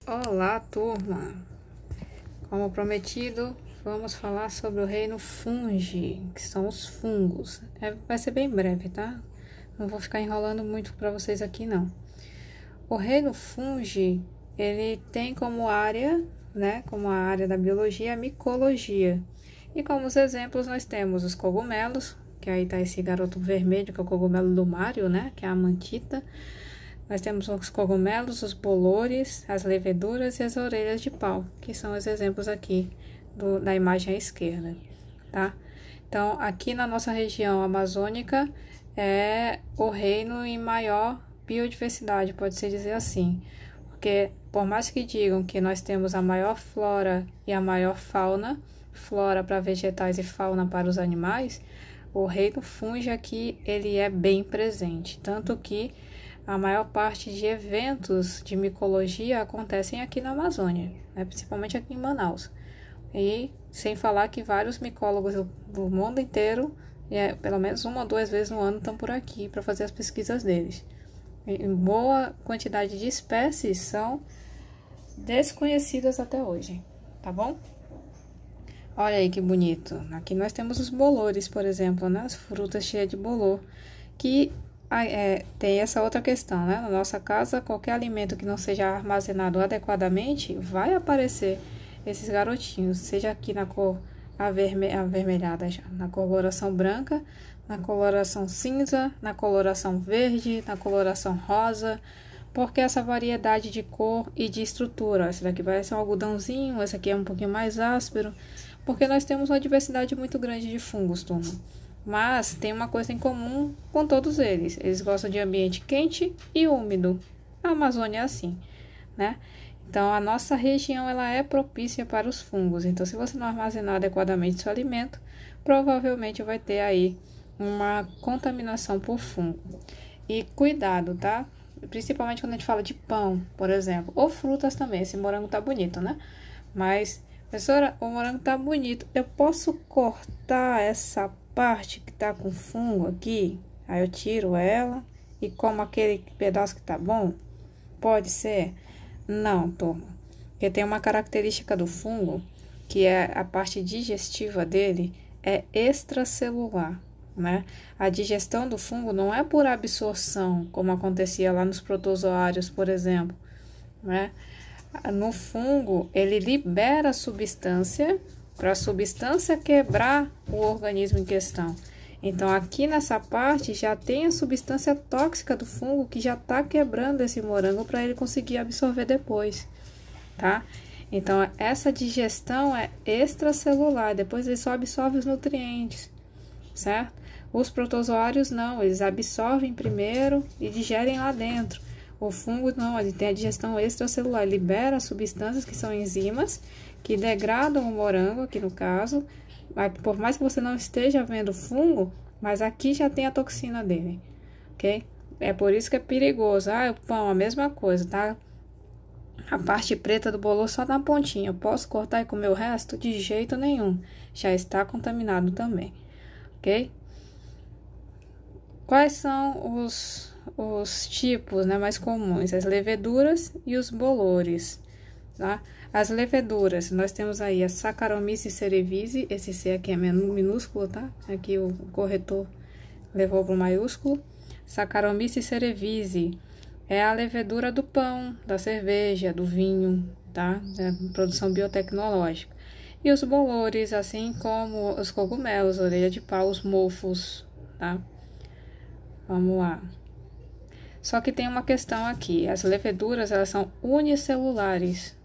Olá, turma! Como prometido, vamos falar sobre o reino fungi, que são os fungos. Vai ser bem breve, tá? Não vou ficar enrolando muito para vocês aqui, não. O reino fungi, ele tem como área, né, como a área da biologia, a micologia. E como os exemplos, nós temos os cogumelos, que aí tá esse garoto vermelho, que é o cogumelo do Mario, né, que é a mantita. Nós temos os cogumelos, os bolores, as leveduras e as orelhas de pau, que são os exemplos aqui da imagem à esquerda, tá? Então, aqui na nossa região amazônica é o reino em maior biodiversidade, pode-se dizer assim, porque por mais que digam que nós temos a maior flora e a maior fauna, flora para vegetais e fauna para os animais, o reino fungi aqui ele é bem presente, tanto que a maior parte de eventos de micologia acontecem aqui na Amazônia, né? Principalmente aqui em Manaus. E sem falar que vários micólogos do mundo inteiro, pelo menos uma ou duas vezes no ano, estão por aqui para fazer as pesquisas deles. E boa quantidade de espécies são desconhecidas até hoje, tá bom? Olha aí que bonito. Aqui nós temos os bolores, por exemplo, né? As frutas cheias de bolor, que tem essa outra questão, né? Na nossa casa, qualquer alimento que não seja armazenado adequadamente, vai aparecer esses garotinhos, seja aqui na cor avermelhada já, na coloração branca, na coloração cinza, na coloração verde, na coloração rosa, porque essa variedade de cor e de estrutura, esse daqui vai ser um algodãozinho, esse aqui é um pouquinho mais áspero, porque nós temos uma diversidade muito grande de fungos, turma. Mas tem uma coisa em comum com todos eles. Eles gostam de ambiente quente e úmido. A Amazônia é assim, né? Então, a nossa região ela é propícia para os fungos. Então, se você não armazenar adequadamente seu alimento, provavelmente vai ter aí uma contaminação por fungo. E cuidado, tá? Principalmente quando a gente fala de pão, por exemplo, ou frutas também. Esse morango tá bonito, né? Mas, professora, o morango tá bonito. Eu posso cortar essa parte que tá com fungo aqui? Aí eu tiro ela e como aquele pedaço que tá bom? Pode ser? Não, turma. Porque tem uma característica do fungo, que é a parte digestiva dele, é extracelular, né? A digestão do fungo não é por absorção, como acontecia lá nos protozoários, por exemplo, né? No fungo, ele libera a substância para a substância quebrar o organismo em questão. Então, aqui nessa parte já tem a substância tóxica do fungo que já está quebrando esse morango para ele conseguir absorver depois, tá? Então, essa digestão é extracelular, depois ele só absorve os nutrientes, certo? Os protozoários não, eles absorvem primeiro e digerem lá dentro. O fungo não, ele tem a digestão extracelular, libera substâncias que são enzimas, que degradam o morango, aqui no caso. Por mais que você não esteja vendo fungo, mas aqui já tem a toxina dele, ok? É por isso que é perigoso. Ah, o pão, a mesma coisa, tá? A parte preta do bolo só na pontinha. Eu posso cortar e comer o resto? De jeito nenhum. Já está contaminado também, ok? Quais são os tipos, né, mais comuns? As leveduras e os bolores, tá? As leveduras, nós temos aí a Saccharomyces cerevisiae, esse C aqui é minúsculo, tá? Aqui o corretor levou para o maiúsculo. Saccharomyces cerevisiae é a levedura do pão, da cerveja, do vinho, tá? É produção biotecnológica. E os bolores, assim como os cogumelos, orelha de pau, os mofos, tá? Vamos lá. Só que tem uma questão aqui, as leveduras, elas são unicelulares.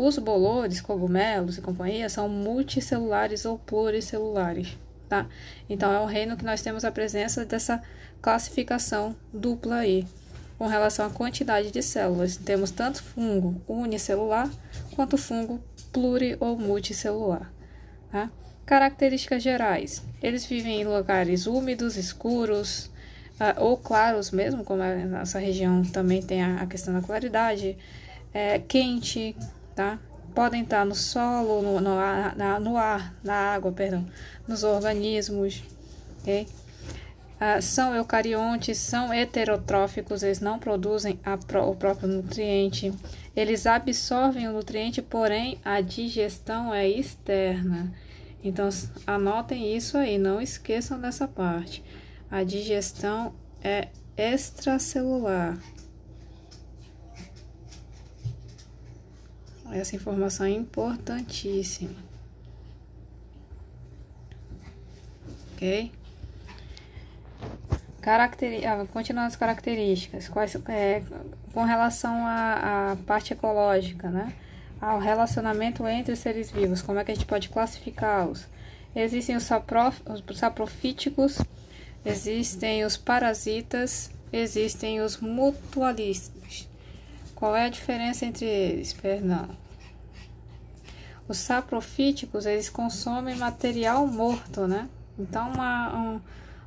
Os bolores, cogumelos e companhia são multicelulares ou pluricelulares, tá? Então, é um reino que nós temos a presença dessa classificação dupla aí, com relação à quantidade de células. Temos tanto fungo unicelular, quanto fungo pluri ou multicelular, tá? Características gerais. Eles vivem em lugares úmidos, escuros, ou claros mesmo, como a nossa região também tem a questão da claridade, quente, tá? Podem estar no solo, no ar, na água, perdão, nos organismos, ok? são eucariontes, são heterotróficos, eles não produzem o próprio nutriente. Eles absorvem o nutriente, porém a digestão é externa. Então, anotem isso aí, não esqueçam dessa parte. A digestão é extracelular. Essa informação é importantíssima. Ok? Continuando as características, com relação à parte ecológica, né? Ao relacionamento entre os seres vivos, como é que a gente pode classificá-los? Existem os saprofíticos, existem os parasitas, existem os mutualistas. Qual é a diferença entre eles? Perdão. Os saprofíticos, eles consomem material morto, né? Então,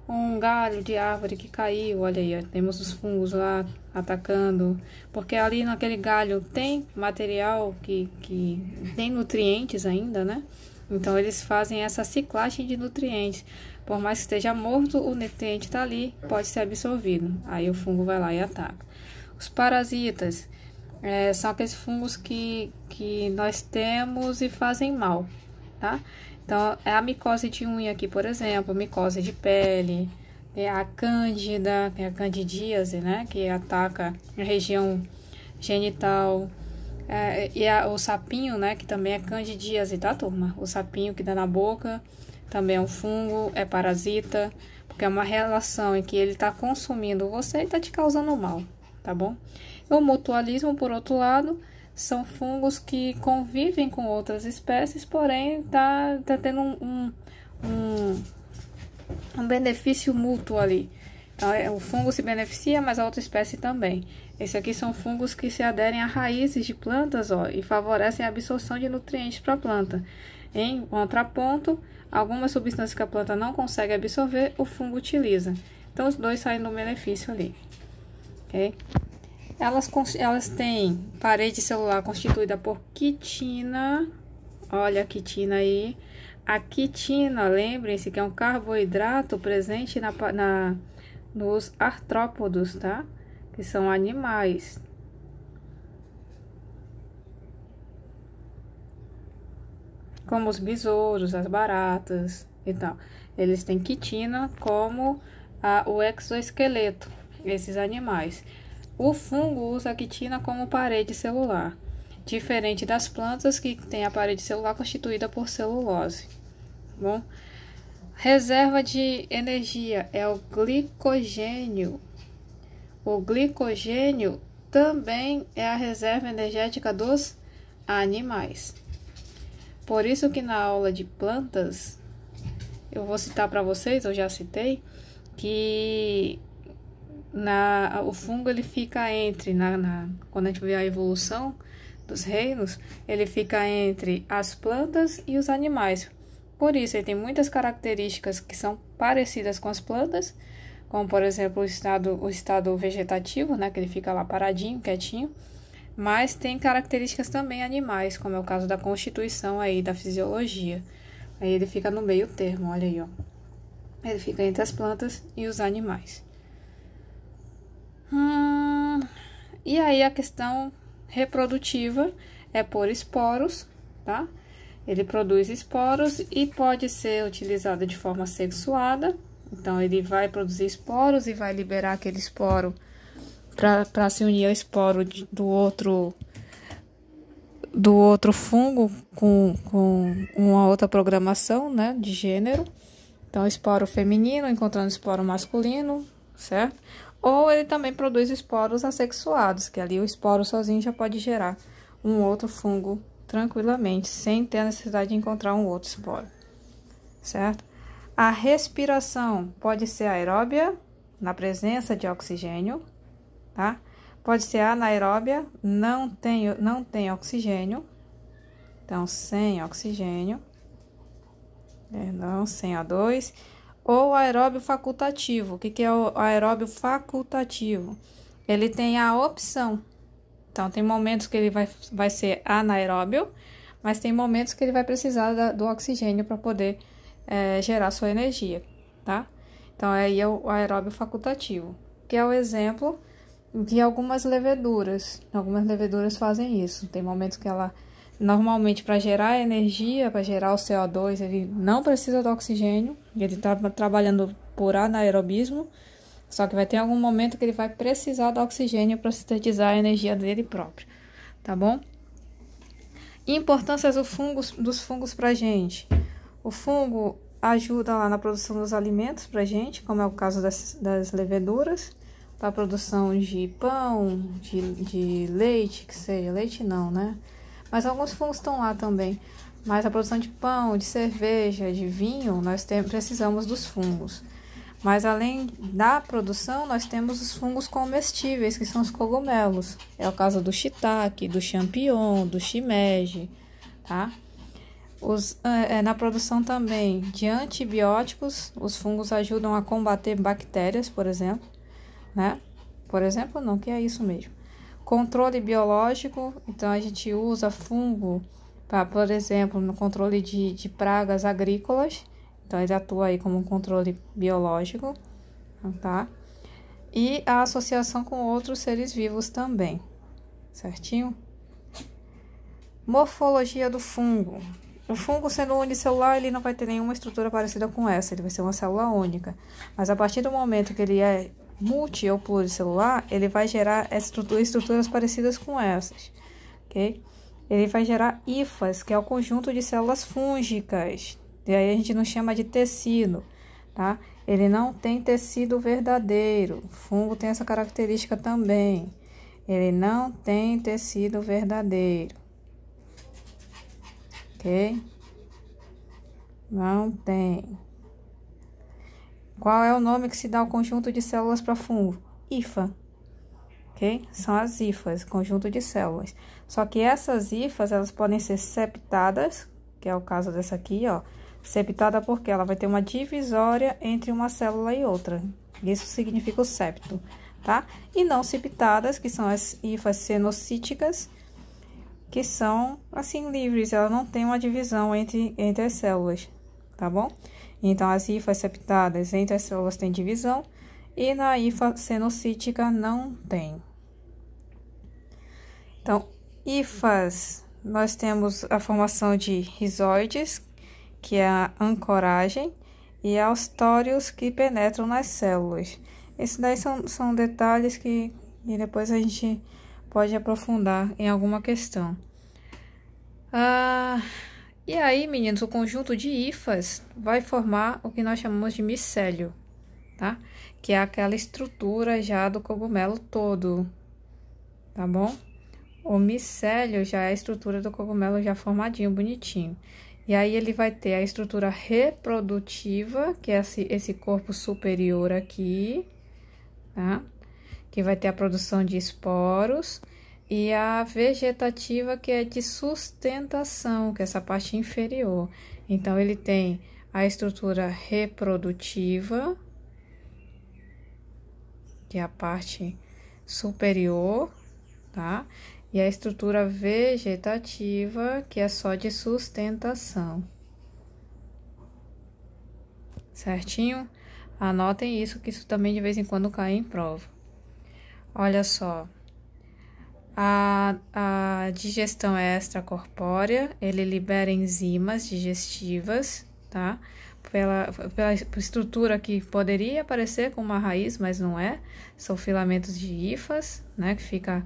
um galho de árvore que caiu, olha aí, ó, temos os fungos lá atacando, porque ali naquele galho tem material que tem nutrientes ainda, né? Então eles fazem essa ciclagem de nutrientes. Por mais que esteja morto, o nutriente está ali, pode ser absorvido. Aí o fungo vai lá e ataca. Os parasitas são aqueles fungos que nós temos e fazem mal, tá? Então, é a micose de unha aqui, por exemplo, micose de pele, tem a cândida, tem a candidíase, né, que ataca a região genital, o sapinho, né, que também é candidíase, tá, turma? O sapinho que dá na boca também é um fungo, é parasita, porque é uma relação em que ele tá consumindo você e tá te causando mal, tá bom? O mutualismo, por outro lado, são fungos que convivem com outras espécies, porém tá tendo um benefício mútuo ali. Então, o fungo se beneficia, mas a outra espécie também. Esses aqui são fungos que se aderem a raízes de plantas, ó, e favorecem a absorção de nutrientes para a planta. Em contraponto, algumas substâncias que a planta não consegue absorver, o fungo utiliza. Então, os dois saem no benefício ali. Ok? Elas têm parede celular constituída por quitina. Olha a quitina aí. A quitina, lembrem-se que é um carboidrato presente nos artrópodos, tá? Que são animais. Como os besouros, as baratas e tal. Eles têm quitina como o exoesqueleto, esses animais. O fungo usa a quitina como parede celular, diferente das plantas que têm a parede celular constituída por celulose. Bom, reserva de energia é o glicogênio. O glicogênio também é a reserva energética dos animais. Por isso que na aula de plantas, eu vou citar para vocês, eu já citei, que o fungo ele fica entre, quando a gente vê a evolução dos reinos, ele fica entre as plantas e os animais. Por isso, ele tem muitas características que são parecidas com as plantas, como por exemplo o estado vegetativo, né, que ele fica lá paradinho, quietinho, mas tem características também animais, como é o caso da constituição aí, da fisiologia. Aí ele fica no meio termo, olha aí, ó. Ele fica entre as plantas e os animais. E aí a questão reprodutiva é por esporos, tá? Ele produz esporos e pode ser utilizado de forma sexuada. Então, ele vai produzir esporos e vai liberar aquele esporo para se unir ao esporo do outro fungo com uma outra programação, né, de gênero. Então, esporo feminino encontrando esporo masculino, certo? Ou ele também produz esporos assexuados, que ali o esporo sozinho já pode gerar um outro fungo tranquilamente, sem ter a necessidade de encontrar um outro esporo, certo? A respiração pode ser aeróbia, na presença de oxigênio, tá? Pode ser anaeróbia, não tem oxigênio, então sem oxigênio, perdão, sem O2. Ou aeróbio facultativo. O que é o aeróbio facultativo? Ele tem a opção. Então, tem momentos que ele vai ser anaeróbio, mas tem momentos que ele vai precisar do oxigênio para poder gerar sua energia, tá? Então, aí é o aeróbio facultativo, que é o exemplo de algumas leveduras. Algumas leveduras fazem isso. Tem momentos que ela, normalmente, para gerar energia, para gerar o CO2, ele não precisa do oxigênio, ele está trabalhando por anaerobismo, só que vai ter algum momento que ele vai precisar do oxigênio para sintetizar a energia dele próprio, tá bom? Importâncias dos fungos para a gente. O fungo ajuda lá na produção dos alimentos para a gente, como é o caso das leveduras, para a produção de pão, de leite, que seja, leite não, né? Mas alguns fungos estão lá também. Mas a produção de pão, de cerveja, de vinho, nós precisamos dos fungos. Mas além da produção, nós temos os fungos comestíveis, que são os cogumelos. É o caso do shiitake, do champignon, do shimeji, tá? Na produção também de antibióticos, os fungos ajudam a combater bactérias, por exemplo, né? Por exemplo, não, que é isso mesmo. Controle biológico, então a gente usa fungo para, por exemplo, no controle de pragas agrícolas. Então, ele atua aí como um controle biológico, tá? E a associação com outros seres vivos também, certinho? Morfologia do fungo. O fungo, sendo unicelular, ele não vai ter nenhuma estrutura parecida com essa, ele vai ser uma célula única. Mas a partir do momento que ele é multi ou pluricelular, ele vai gerar estruturas parecidas com essas, ok? Ele vai gerar hifas, que é o conjunto de células fúngicas. E aí a gente não chama de tecido, tá? Ele não tem tecido verdadeiro. O fungo tem essa característica também. Ele não tem tecido verdadeiro. Ok? Não tem. Qual é o nome que se dá ao conjunto de células para fungo? Hifa. Ok? São as hifas, conjunto de células. Só que essas hifas, elas podem ser septadas, que é o caso dessa aqui, ó. Septada porque ela vai ter uma divisória entre uma célula e outra. Isso significa o septo, tá? E não septadas, que são as hifas cenocíticas, que são, assim, livres. Ela não tem uma divisão entre as células, tá bom? Então, as hifas septadas entre as células tem divisão e na hifa cenocítica não tem. Então, hifas, nós temos a formação de rizóides, que é a ancoragem, e austórios que penetram nas células. Esses daí são detalhes que depois a gente pode aprofundar em alguma questão. E aí, meninos, o conjunto de hifas vai formar o que nós chamamos de micélio, tá? Que é aquela estrutura já do cogumelo todo, tá bom? O micélio já é a estrutura do cogumelo já formadinho, bonitinho. E aí, ele vai ter a estrutura reprodutiva, que é esse corpo superior aqui, tá? Que vai ter a produção de esporos. E a vegetativa, que é de sustentação, que é essa parte inferior. Então, ele tem a estrutura reprodutiva, que é a parte superior, tá? E a estrutura vegetativa, que é só de sustentação. Certinho? Anotem isso, que isso também de vez em quando cai em prova. Olha só. A digestão é extracorpórea, ele libera enzimas digestivas, tá? Pela estrutura que poderia parecer com uma raiz, mas não é. São filamentos de hifas, né? Que fica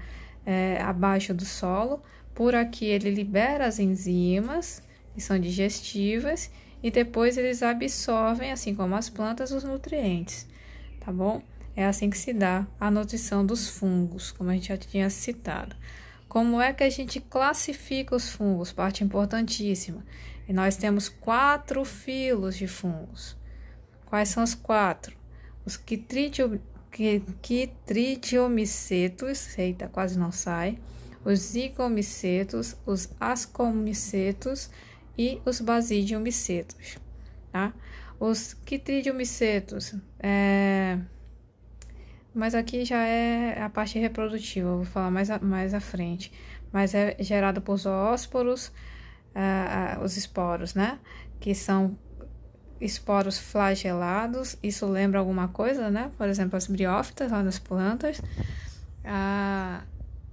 abaixo do solo. Por aqui ele libera as enzimas, que são digestivas, e depois eles absorvem, assim como as plantas, os nutrientes, tá bom? É assim que se dá a nutrição dos fungos, como a gente já tinha citado. Como é que a gente classifica os fungos? Parte importantíssima. E nós temos 4 filos de fungos. Quais são os 4? Os quitridiomicetos, eita, quase não sai. Os zigomicetos, os ascomicetos e os basidiomicetos, tá? Os quitridiomicetos, mas aqui já é a parte reprodutiva, eu vou falar mais à frente. Mas é gerado por zoósporos, os esporos, né? Que são esporos flagelados. Isso lembra alguma coisa, né? Por exemplo, as briófitas lá nas plantas.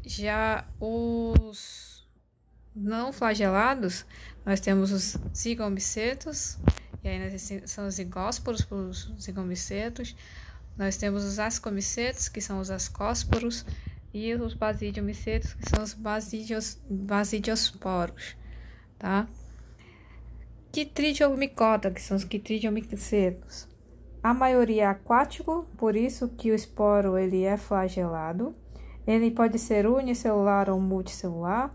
Já os não flagelados, nós temos os zigomicetos, e aí são os zigósporos para os zigomicetos. Nós temos os ascomicetos, que são os ascósporos, e os basidiomicetos, que são os basidiosporos, tá? Quitridioomicota, que são os quitridiomicetos. A maioria é aquático, por isso que o esporo ele é flagelado. Ele pode ser unicelular ou multicelular.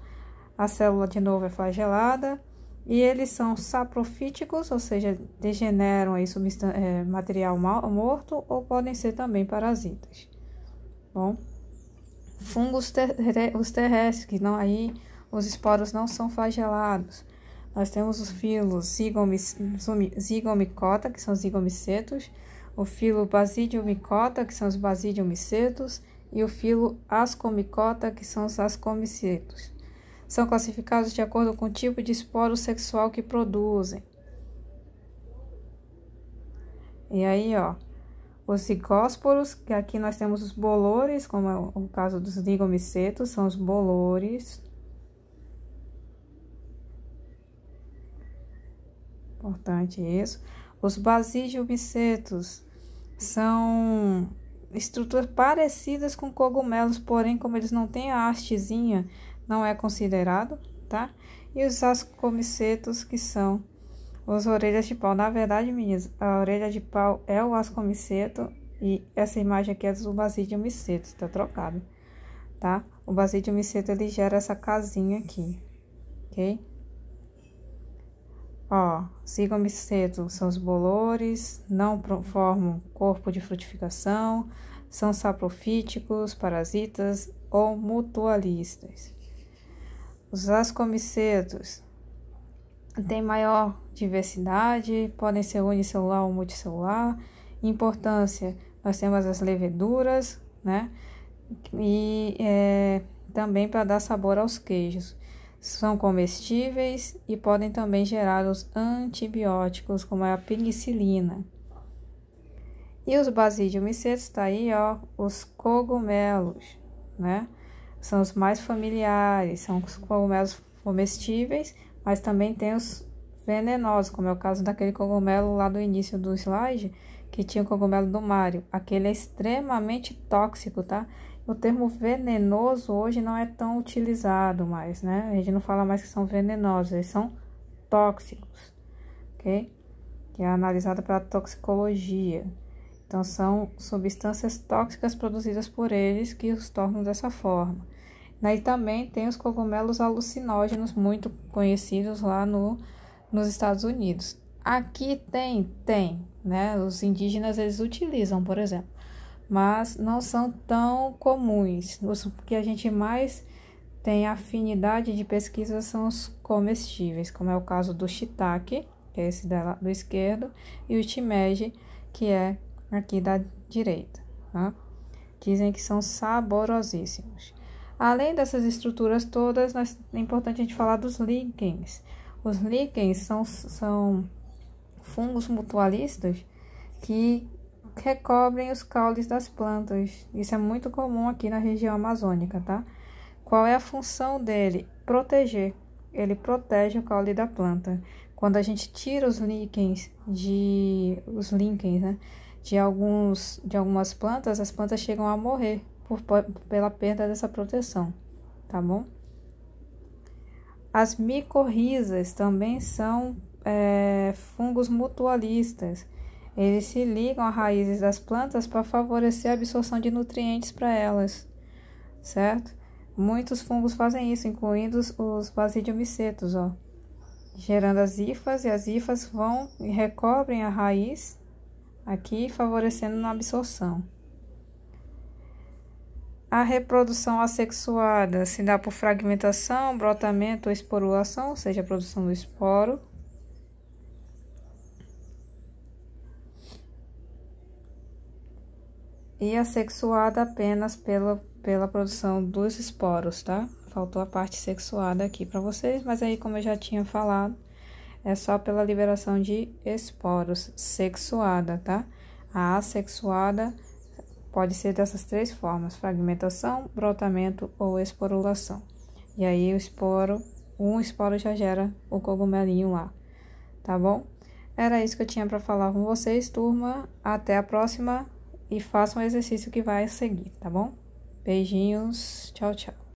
A célula, de novo, é flagelada. E eles são saprofíticos, ou seja, degeneram em material morto, ou podem ser também parasitas. Bom, fungos os terrestres, que não, aí os esporos não são flagelados. Nós temos os filos zigomicota, que são os zigomicetos, o filo basidiomicota, que são os basidiomicetos, e o filo ascomicota, que são os ascomicetos. São classificados de acordo com o tipo de esporo sexual que produzem. E aí, ó, os zigósporos, que aqui nós temos os bolores, como é o caso dos zigomicetos, são os bolores. Importante isso. Os basidiomicetos são estruturas parecidas com cogumelos, porém, como eles não têm a hastezinha, não é considerado, tá? E os ascomicetos, que são as orelhas de pau. Na verdade, meninas, a orelha de pau é o ascomiceto e essa imagem aqui é do basidiomiceto, tá trocado, tá? O basidiomiceto, ele gera essa casinha aqui, ok? Ó, zigomiceto são os bolores, não formam corpo de frutificação, são saprofíticos, parasitas ou mutualistas. Os ascomicetos têm maior diversidade, podem ser unicelular ou multicelular. Importância, nós temos as leveduras, né? E também para dar sabor aos queijos. São comestíveis e podem também gerar os antibióticos, como é a penicilina. E os basidiomicetos, tá aí, ó, os cogumelos, né? São os mais familiares, são os cogumelos comestíveis, mas também tem os venenosos, como é o caso daquele cogumelo lá do início do slide, que tinha o cogumelo do Mário. Aquele é extremamente tóxico, tá? O termo venenoso hoje não é tão utilizado mais, né? A gente não fala mais que são venenosos, eles são tóxicos, ok? Que é analisada pela toxicologia. Então, são substâncias tóxicas produzidas por eles que os tornam dessa forma. Daí também tem os cogumelos alucinógenos, muito conhecidos lá nos Estados Unidos. Aqui tem, né? Os indígenas, eles utilizam, por exemplo, mas não são tão comuns. Os que a gente mais tem afinidade de pesquisa são os comestíveis, como é o caso do shiitake, que é esse do esquerdo, e o shimeji, que é aqui da direita, tá? Dizem que são saborosíssimos. Além dessas estruturas todas, é importante a gente falar dos líquens. Os líquens são fungos mutualistas que recobrem os caules das plantas. Isso é muito comum aqui na região amazônica, tá? Qual é a função dele? Proteger. Ele protege o caule da planta. Quando a gente tira os líquens, né, de algumas plantas, as plantas chegam a morrer pela perda dessa proteção, tá bom? As micorrizas também são fungos mutualistas. Eles se ligam a raízes das plantas para favorecer a absorção de nutrientes para elas, certo? Muitos fungos fazem isso, incluindo os basidiomicetos, ó, gerando as hifas, e as hifas vão e recobrem a raiz aqui, favorecendo na absorção. A reprodução assexuada se dá por fragmentação, brotamento ou esporulação, ou seja, a produção do esporo. E assexuada apenas pela produção dos esporos, tá? Faltou a parte sexuada aqui para vocês, mas aí, como eu já tinha falado, é só pela liberação de esporos, sexuada, tá? A assexuada pode ser dessas 3 formas: fragmentação, brotamento ou esporulação. E aí um esporo já gera o cogumelinho lá, tá bom? Era isso que eu tinha para falar com vocês, turma. Até a próxima e façam o exercício que vai seguir, tá bom? Beijinhos, tchau, tchau.